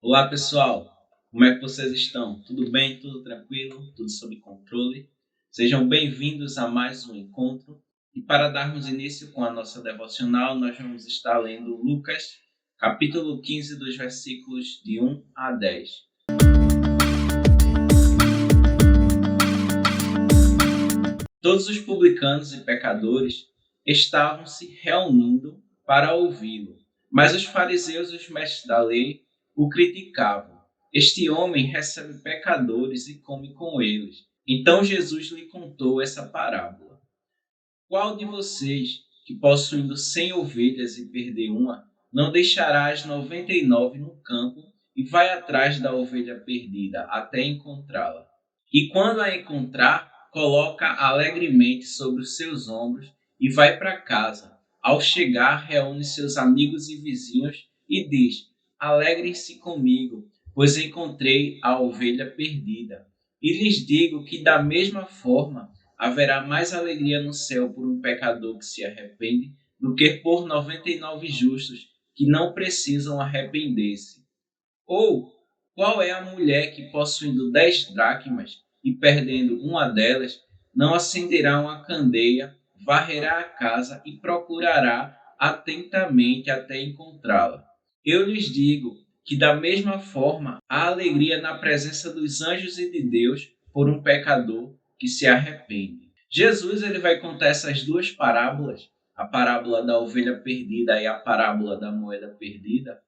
Olá pessoal, como é que vocês estão? Tudo bem? Tudo tranquilo? Tudo sob controle? Sejam bem-vindos a mais um encontro. E para darmos início com a nossa devocional, nós vamos estar lendo Lucas, capítulo 15, dos versículos de 1 a 10. Todos os publicanos e pecadores estavam se reunindo para ouvi-lo, mas os fariseus e os mestres da lei o criticavam. Este homem recebe pecadores e come com eles. Então Jesus lhe contou essa parábola. Qual de vocês, que possuindo 100 ovelhas e perder uma, não deixará as 99 no campo e vai atrás da ovelha perdida até encontrá-la? E quando a encontrar, coloca alegremente sobre os seus ombros e vai para casa. Ao chegar, reúne seus amigos e vizinhos e diz: Alegrem-se comigo, pois encontrei a ovelha perdida. E lhes digo que da mesma forma haverá mais alegria no céu por um pecador que se arrepende do que por 99 justos que não precisam arrepender-se. Ou qual é a mulher que, possuindo 10 dracmas e perdendo uma delas, não acenderá uma candeia, varrerá a casa e procurará atentamente até encontrá-la? Eu lhes digo que, da mesma forma, há alegria na presença dos anjos e de Deus por um pecador que se arrepende. Jesus ele vai contar essas duas parábolas, a parábola da ovelha perdida e a parábola da moeda perdida,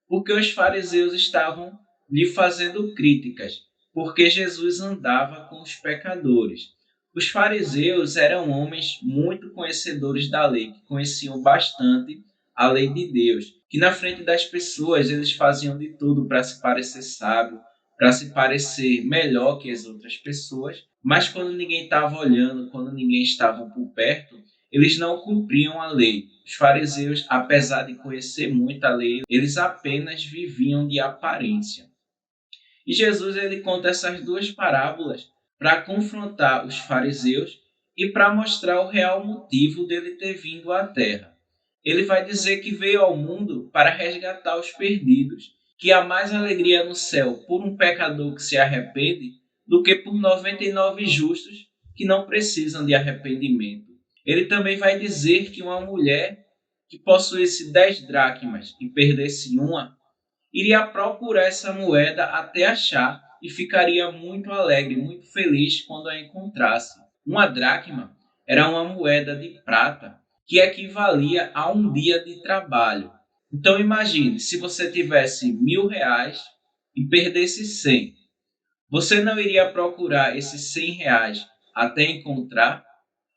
porque os fariseus estavam lhe fazendo críticas, porque Jesus andava com os pecadores. Os fariseus eram homens muito conhecedores da lei, que conheciam bastante a lei de Deus, que na frente das pessoas eles faziam de tudo para se parecer sábio, para se parecer melhor que as outras pessoas, mas quando ninguém estava olhando, quando ninguém estava por perto, eles não cumpriam a lei. Os fariseus, apesar de conhecer muito a lei, eles apenas viviam de aparência. E Jesus ele conta essas duas parábolas para confrontar os fariseus e para mostrar o real motivo dele ter vindo à terra. Ele vai dizer que veio ao mundo para resgatar os perdidos, que há mais alegria no céu por um pecador que se arrepende do que por 99 justos que não precisam de arrependimento. Ele também vai dizer que uma mulher que possuísse 10 dracmas e perdesse uma, iria procurar essa moeda até achar e ficaria muito alegre, muito feliz quando a encontrasse. Uma dracma era uma moeda de prata que equivalia a um dia de trabalho. Então imagine, se você tivesse R$ 1.000 e perdesse 100, você não iria procurar esses R$ 100 até encontrar?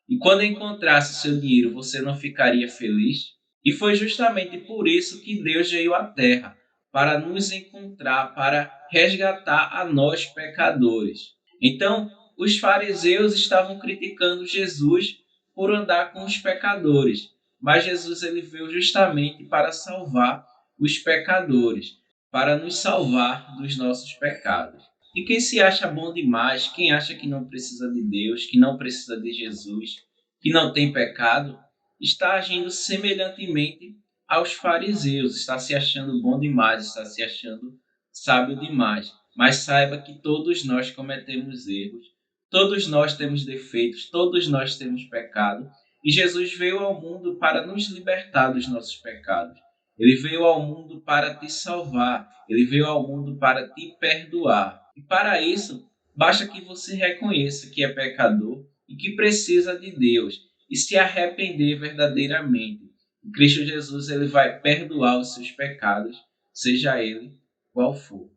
E quando encontrasse seu dinheiro, você não ficaria feliz? E foi justamente por isso que Deus veio à Terra, para nos encontrar, para resgatar a nós pecadores. Então, os fariseus estavam criticando Jesus por andar com os pecadores, mas Jesus ele veio justamente para salvar os pecadores, para nos salvar dos nossos pecados. E quem se acha bom demais, quem acha que não precisa de Deus, que não precisa de Jesus, que não tem pecado, está agindo semelhantemente aos fariseus, está se achando bom demais, está se achando sábio demais. Mas saiba que todos nós cometemos erros, todos nós temos defeitos, todos nós temos pecado, e Jesus veio ao mundo para nos libertar dos nossos pecados. Ele veio ao mundo para te salvar, ele veio ao mundo para te perdoar. E para isso, basta que você reconheça que é pecador e que precisa de Deus e se arrepender verdadeiramente. E Cristo Jesus ele vai perdoar os seus pecados, seja ele qual for.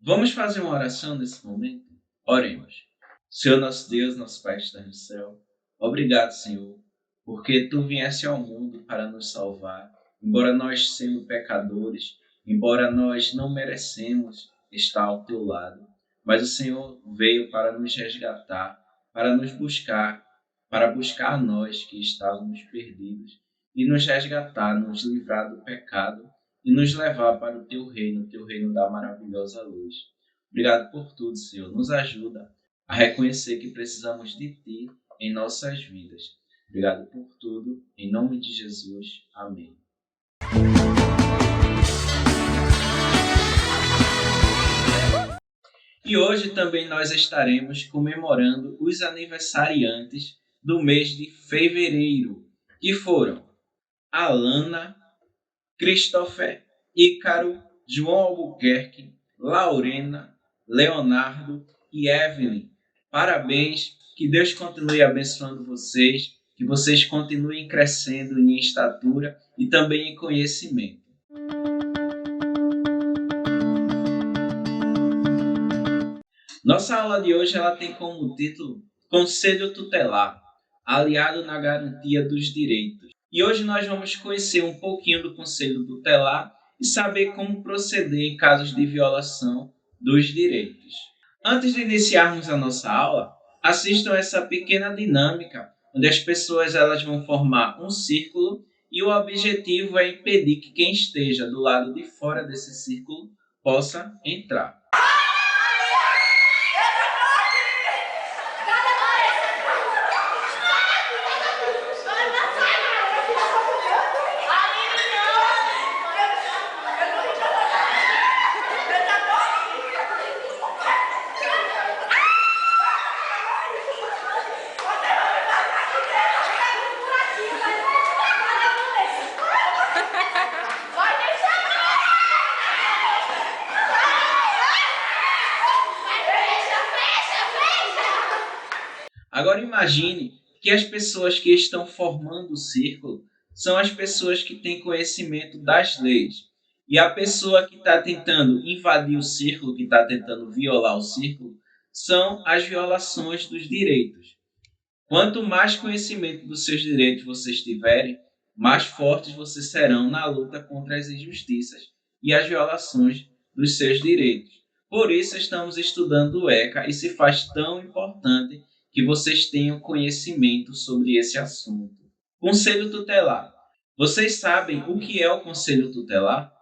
Vamos fazer uma oração nesse momento? Oremos. Senhor nosso Deus, nosso Pai que está no céu, obrigado, Senhor, porque Tu vieste ao mundo para nos salvar, embora nós sendo pecadores, embora nós não merecemos estar ao Teu lado. Mas o Senhor veio para nos resgatar, para nos buscar, para buscar a nós que estávamos perdidos e nos resgatar, nos livrar do pecado e nos levar para o Teu reino da maravilhosa luz. Obrigado por tudo, Senhor. Nos ajuda a reconhecer que precisamos de Ti em nossas vidas. Obrigado por tudo. Em nome de Jesus. Amém. E hoje também nós estaremos comemorando os aniversariantes do mês de fevereiro, que foram Alana, Christopher, Ícaro, João Albuquerque, Laurena, Leonardo e Evelyn. Parabéns, que Deus continue abençoando vocês, que vocês continuem crescendo em estatura e também em conhecimento. Nossa aula de hoje ela tem como título Conselho Tutelar, aliado na garantia dos direitos. E hoje nós vamos conhecer um pouquinho do Conselho Tutelar e saber como proceder em casos de violação dos direitos. Antes de iniciarmos a nossa aula, assistam essa pequena dinâmica, onde as pessoas elas vão formar um círculo e o objetivo é impedir que quem esteja do lado de fora desse círculo possa entrar. Agora imagine que as pessoas que estão formando o círculo são as pessoas que têm conhecimento das leis. E a pessoa que está tentando invadir o círculo, que está tentando violar o círculo, são as violações dos direitos. Quanto mais conhecimento dos seus direitos vocês tiverem, mais fortes vocês serão na luta contra as injustiças e as violações dos seus direitos. Por isso estamos estudando o ECA e se faz tão importante que vocês tenham conhecimento sobre esse assunto. Conselho Tutelar. Vocês sabem o que é o Conselho Tutelar?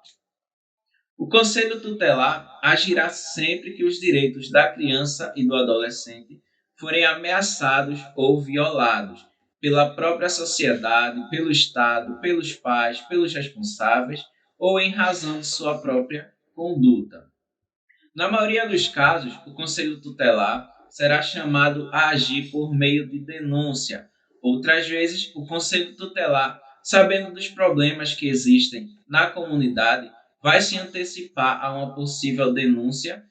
O Conselho Tutelar agirá sempre que os direitos da criança e do adolescente forem ameaçados ou violados pela própria sociedade, pelo Estado, pelos pais, pelos responsáveis ou em razão de sua própria conduta. Na maioria dos casos, o Conselho Tutelar será chamado a agir por meio de denúncia. Outras vezes, o Conselho Tutelar, sabendo dos problemas que existem na comunidade, vai se antecipar a uma possível denúncia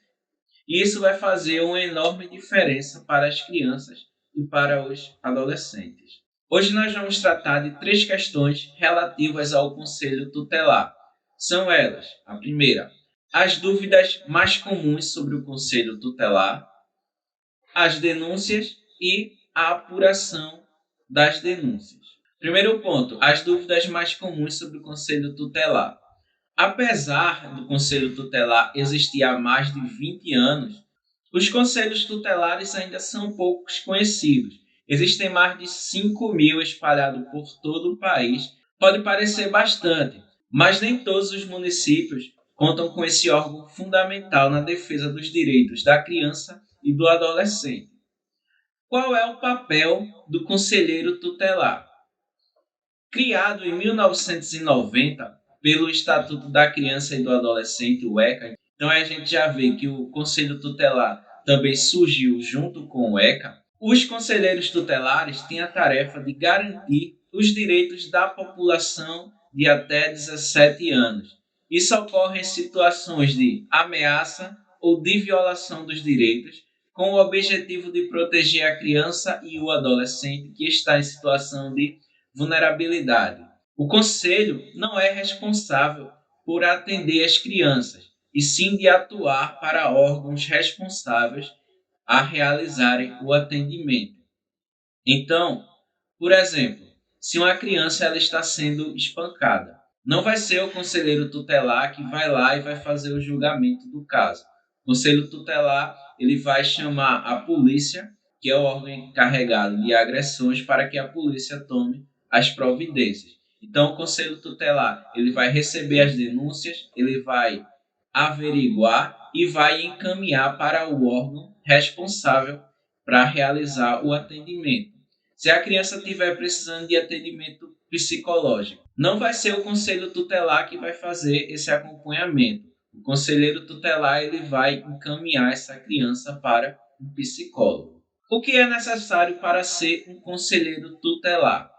e isso vai fazer uma enorme diferença para as crianças e para os adolescentes. Hoje nós vamos tratar de 3 questões relativas ao Conselho Tutelar. São elas: a primeira, as dúvidas mais comuns sobre o Conselho Tutelar, as denúncias e a apuração das denúncias. Primeiro ponto, as dúvidas mais comuns sobre o Conselho Tutelar. Apesar do Conselho Tutelar existir há mais de 20 anos, os conselhos tutelares ainda são poucos conhecidos. Existem mais de 5.000 espalhados por todo o país. Pode parecer bastante, mas nem todos os municípios contam com esse órgão fundamental na defesa dos direitos da criança e do adolescente. Qual é o papel do conselheiro tutelar? Criado em 1990 pelo Estatuto da Criança e do Adolescente, o ECA, então a gente já vê que o Conselho Tutelar também surgiu junto com o ECA. Os conselheiros tutelares têm a tarefa de garantir os direitos da população de até 17 anos. Isso ocorre em situações de ameaça ou de violação dos direitos, com o objetivo de proteger a criança e o adolescente que está em situação de vulnerabilidade. O Conselho não é responsável por atender as crianças, e sim de atuar para órgãos responsáveis a realizarem o atendimento. Então, por exemplo, se uma criança ela está sendo espancada, não vai ser o conselheiro tutelar que vai lá e vai fazer o julgamento do caso. O conselho tutelar ele vai chamar a polícia, que é o órgão encarregado de agressões, para que a polícia tome as providências. Então, o conselho tutelar ele vai receber as denúncias, ele vai averiguar e vai encaminhar para o órgão responsável para realizar o atendimento. Se a criança estiver precisando de atendimento psicológico, não vai ser o conselho tutelar que vai fazer esse acompanhamento. O O conselheiro tutelar ele vai encaminhar essa criança para um psicólogo. O que é necessário para ser um conselheiro tutelar?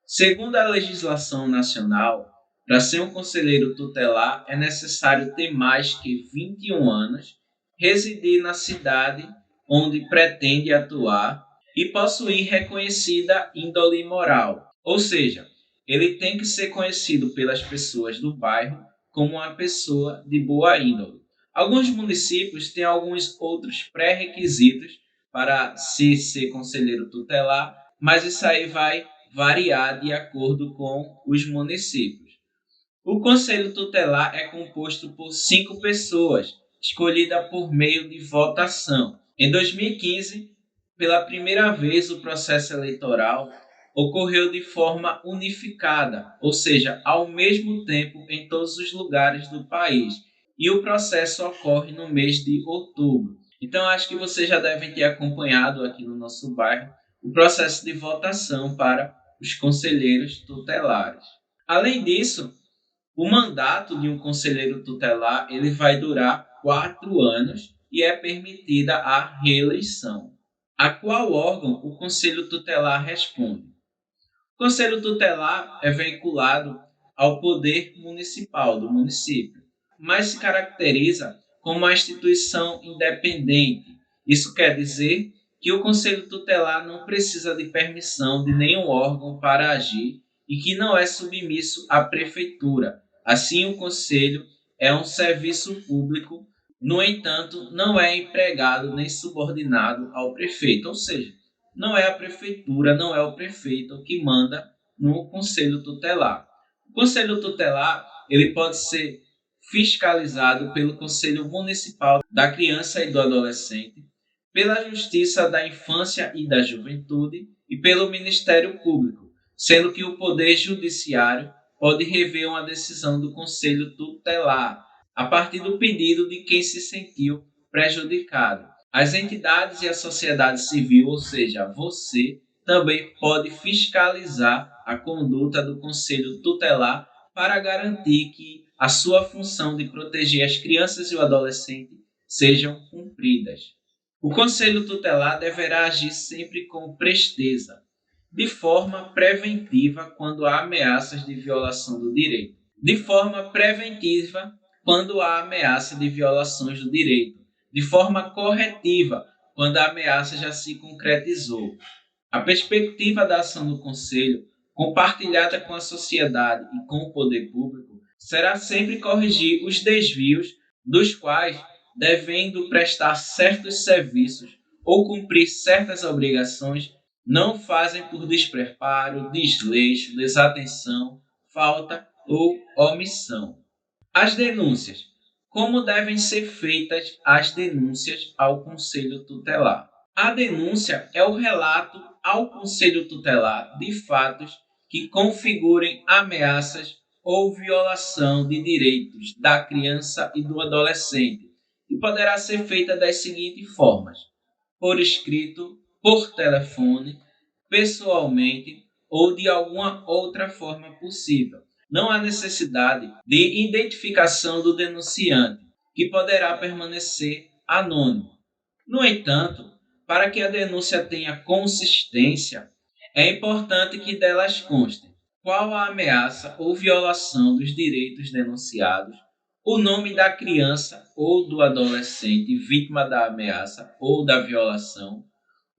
Segundo a legislação nacional, para ser um conselheiro tutelar é necessário ter mais que 21 anos, residir na cidade onde pretende atuar e possuir reconhecida índole moral. Ou seja, ele tem que ser conhecido pelas pessoas do bairro como uma pessoa de boa índole. Alguns municípios têm alguns outros pré-requisitos para se ser conselheiro tutelar, mas isso aí vai variar de acordo com os municípios. O conselho tutelar é composto por 5 pessoas, escolhidas por meio de votação. Em 2015, pela primeira vez, o processo eleitoral ocorreu de forma unificada, ou seja, ao mesmo tempo em todos os lugares do país. E o processo ocorre no mês de outubro. Então, acho que vocês já devem ter acompanhado aqui no nosso bairro o processo de votação para os conselheiros tutelares. Além disso, o mandato de um conselheiro tutelar ele vai durar 4 anos e é permitida a reeleição. A qual órgão o conselho tutelar responde? O conselho tutelar é vinculado ao poder municipal do município, mas se caracteriza como uma instituição independente. Isso quer dizer que o conselho tutelar não precisa de permissão de nenhum órgão para agir e que não é submisso à prefeitura. Assim, o conselho é um serviço público, no entanto, não é empregado nem subordinado ao prefeito, ou seja, não é a prefeitura, não é o prefeito que manda no conselho tutelar. O conselho tutelar ele pode ser fiscalizado pelo Conselho Municipal da Criança e do Adolescente, pela Justiça da Infância e da Juventude e pelo Ministério Público, sendo que o Poder Judiciário pode rever uma decisão do Conselho Tutelar a partir do pedido de quem se sentiu prejudicado. As entidades e a sociedade civil, ou seja, você, também pode fiscalizar a conduta do Conselho Tutelar para garantir que a sua função de proteger as crianças e o adolescente sejam cumpridas. O Conselho Tutelar deverá agir sempre com presteza, de forma preventiva quando há ameaças de violação do direito. De forma preventiva quando há ameaça de violações do direito. De forma corretiva quando a ameaça já se concretizou. A perspectiva da ação do Conselho, compartilhada com a sociedade e com o poder público, será sempre corrigir os desvios dos quais, devendo prestar certos serviços ou cumprir certas obrigações, não fazem por despreparo, desleixo, desatenção, falta ou omissão. As denúncias. Como devem ser feitas as denúncias ao Conselho Tutelar? A denúncia é o relato ao Conselho Tutelar de fatos que configurem ameaças ou violação de direitos da criança e do adolescente e poderá ser feita das seguintes formas: por escrito, por telefone, pessoalmente ou de alguma outra forma possível. Não há necessidade de identificação do denunciante, que poderá permanecer anônimo. No entanto, para que a denúncia tenha consistência, é importante que delas constem qual a ameaça ou violação dos direitos denunciados, o nome da criança ou do adolescente vítima da ameaça ou da violação,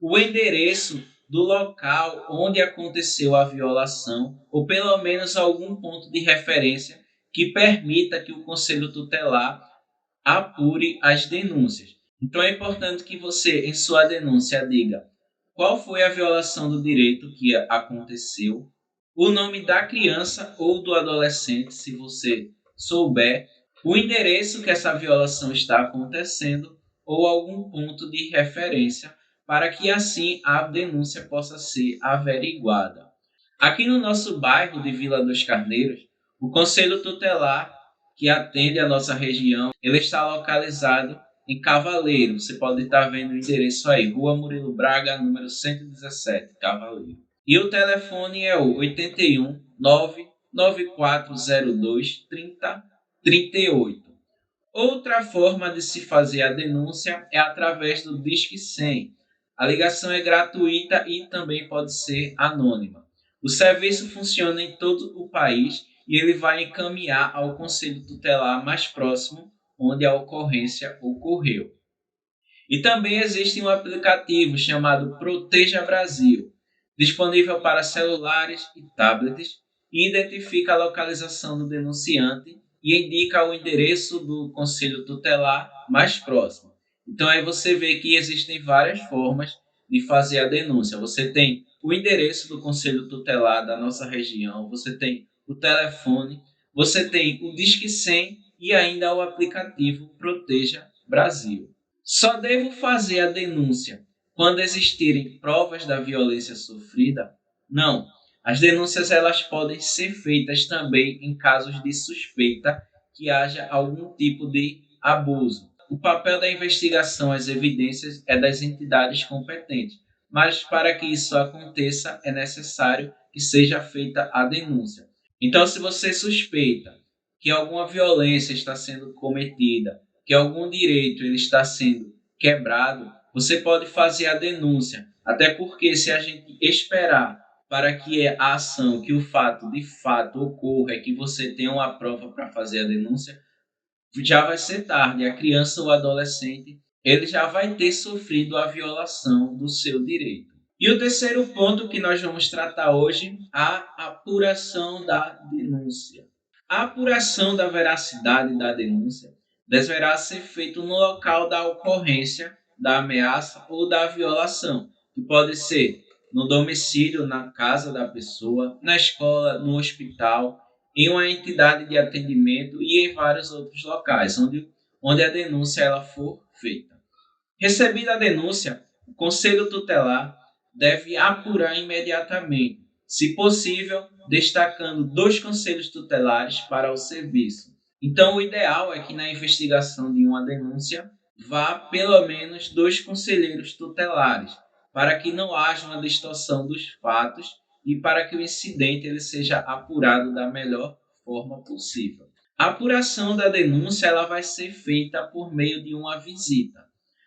o endereço do local onde aconteceu a violação, ou pelo menos algum ponto de referência que permita que o Conselho Tutelar apure as denúncias. Então é importante que você, em sua denúncia, diga qual foi a violação do direito que aconteceu, o nome da criança ou do adolescente, se você souber, o endereço que essa violação está acontecendo ou algum ponto de referência, para que assim a denúncia possa ser averiguada. Aqui no nosso bairro de Vila dos Carneiros, o Conselho Tutelar, que atende a nossa região, ele está localizado em Cavaleiro. Você pode estar vendo o endereço aí, Rua Murilo Braga, número 117, Cavaleiro. E o telefone é o 81 99402 3038. Outra forma de se fazer a denúncia é através do Disque 100. A ligação é gratuita e também pode ser anônima. O serviço funciona em todo o país e ele vai encaminhar ao conselho tutelar mais próximo onde a ocorrência ocorreu. E também existe um aplicativo chamado Proteja Brasil, disponível para celulares e tablets, e identifica a localização do denunciante e indica o endereço do conselho tutelar mais próximo. Então aí você vê que existem várias formas de fazer a denúncia. Você tem o endereço do conselho tutelar da nossa região, você tem o telefone, você tem o Disque 100 e ainda o aplicativo Proteja Brasil. Só devo fazer a denúncia quando existirem provas da violência sofrida? Não. As denúncias elas podem ser feitas também em casos de suspeita que haja algum tipo de abuso. O papel da investigação às evidências é das entidades competentes, mas para que isso aconteça é necessário que seja feita a denúncia. Então, se você suspeita que alguma violência está sendo cometida, que algum direito ele está sendo quebrado, você pode fazer a denúncia. Até porque se a gente esperar para que a ação, que o fato de fato ocorra, que você tenha uma prova para fazer a denúncia, já vai ser tarde. A criança ou adolescente, ele já vai ter sofrido a violação do seu direito. E o terceiro ponto que nós vamos tratar hoje, a apuração da denúncia. A apuração da veracidade da denúncia deverá ser feita no local da ocorrência da ameaça ou da violação, que pode ser no domicílio, na casa da pessoa, na escola, no hospital, em uma entidade de atendimento e em vários outros locais onde a denúncia ela for feita. Recebida a denúncia, o Conselho Tutelar deve apurar imediatamente, se possível, destacando 2 conselhos tutelares para o serviço. Então, o ideal é que na investigação de uma denúncia vá pelo menos 2 conselheiros tutelares, para que não haja uma distorção dos fatos e para que o incidente ele seja apurado da melhor forma possível. A apuração da denúncia ela vai ser feita por meio de uma visita.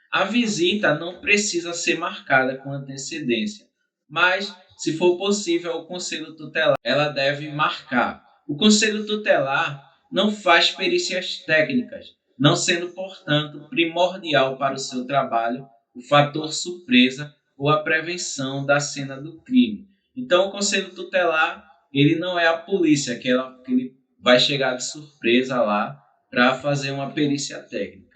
A visita não precisa ser marcada com antecedência, mas, se for possível, o Conselho Tutelar ela deve marcar. O Conselho Tutelar não faz perícias técnicas, não sendo, portanto, primordial para o seu trabalho o fator surpresa ou a prevenção da cena do crime. Então, o Conselho Tutelar ele não é a polícia, que ele vai chegar de surpresa lá para fazer uma perícia técnica.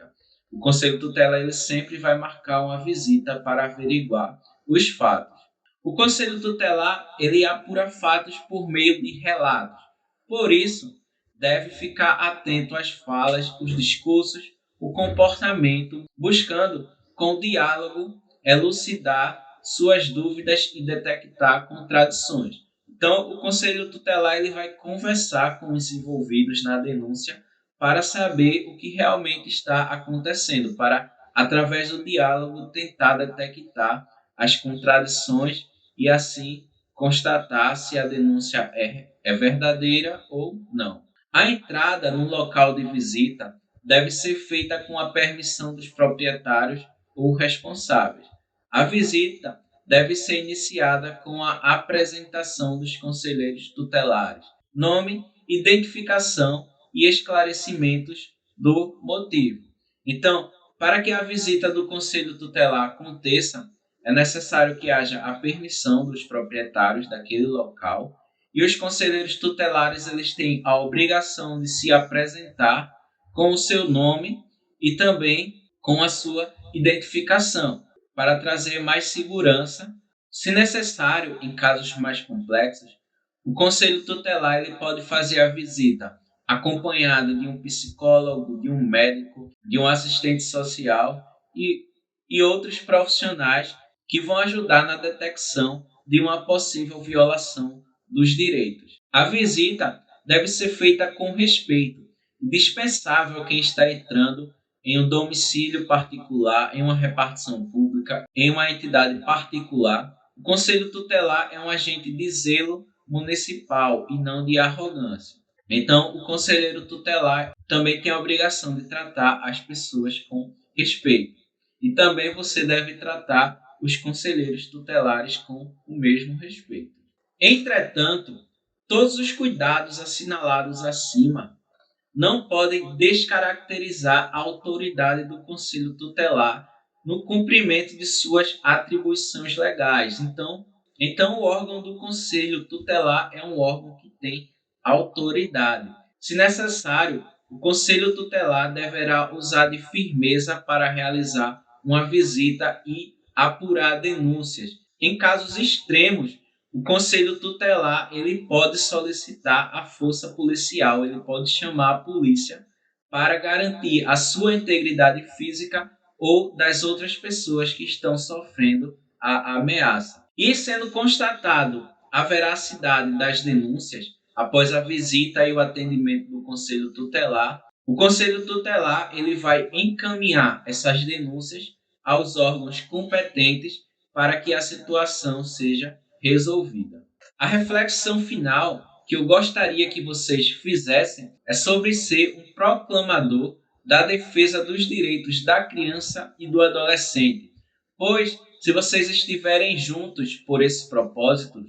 O Conselho Tutelar ele sempre vai marcar uma visita para averiguar os fatos. O Conselho Tutelar ele apura fatos por meio de relatos. Por isso, deve ficar atento às falas, os discursos, o comportamento, buscando, com o diálogo, elucidar suas dúvidas e detectar contradições. Então, o Conselho Tutelar ele vai conversar com os envolvidos na denúncia para saber o que realmente está acontecendo, para, através do diálogo, tentar detectar as contradições e, assim, constatar se a denúncia é verdadeira ou não. A entrada no local de visita deve ser feita com a permissão dos proprietários ou responsáveis. A visita deve ser iniciada com a apresentação dos conselheiros tutelares, nome, identificação e esclarecimentos do motivo. Então, para que a visita do conselho tutelar aconteça, é necessário que haja a permissão dos proprietários daquele local e os conselheiros tutelares eles têm a obrigação de se apresentar com o seu nome e também com a sua identificação, para trazer mais segurança. Se necessário, em casos mais complexos, o conselho tutelar ele pode fazer a visita acompanhado de um psicólogo, de um médico, de um assistente social e outros profissionais que vão ajudar na detecção de uma possível violação dos direitos. A visita deve ser feita com respeito, indispensável quem está entrando em um domicílio particular, em uma repartição pública, em uma entidade particular. O Conselho Tutelar é um agente de zelo municipal e não de arrogância. Então, o conselheiro tutelar também tem a obrigação de tratar as pessoas com respeito. E também você deve tratar os conselheiros tutelares com o mesmo respeito. Entretanto, todos os cuidados assinalados acima não podem descaracterizar a autoridade do Conselho Tutelar no cumprimento de suas atribuições legais. Então o órgão do Conselho Tutelar é um órgão que tem autoridade. Se necessário, o Conselho Tutelar deverá usar de firmeza para realizar uma visita e apurar denúncias. Em casos extremos, o Conselho Tutelar ele pode solicitar a força policial, ele pode chamar a polícia para garantir a sua integridade física ou das outras pessoas que estão sofrendo a ameaça. E sendo constatado a veracidade das denúncias, após a visita e o atendimento do Conselho Tutelar, o Conselho Tutelar ele vai encaminhar essas denúncias aos órgãos competentes para que a situação seja resolvida. A reflexão final que eu gostaria que vocês fizessem é sobre ser um proclamador da defesa dos direitos da criança e do adolescente, pois, se vocês estiverem juntos por esse propósito,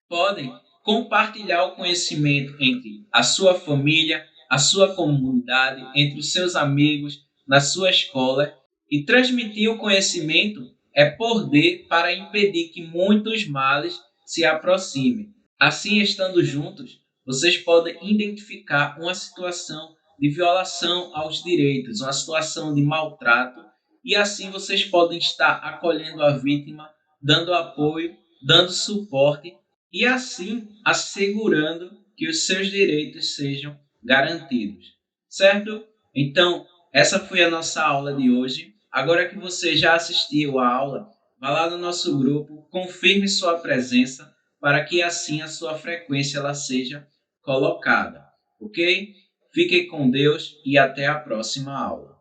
podem compartilhar o conhecimento entre a sua família, a sua comunidade, entre os seus amigos, na sua escola, e transmitir o conhecimento é poder para impedir que muitos males se aproximem. Assim, estando juntos, vocês podem identificar uma situação de violação aos direitos, uma situação de maltrato, e assim vocês podem estar acolhendo a vítima, dando apoio, dando suporte e assim assegurando que os seus direitos sejam garantidos. Certo? Então, essa foi a nossa aula de hoje. Agora que você já assistiu a aula, vá lá no nosso grupo, confirme sua presença para que assim a sua frequência ela seja colocada. Ok? Fiquem com Deus e até a próxima aula.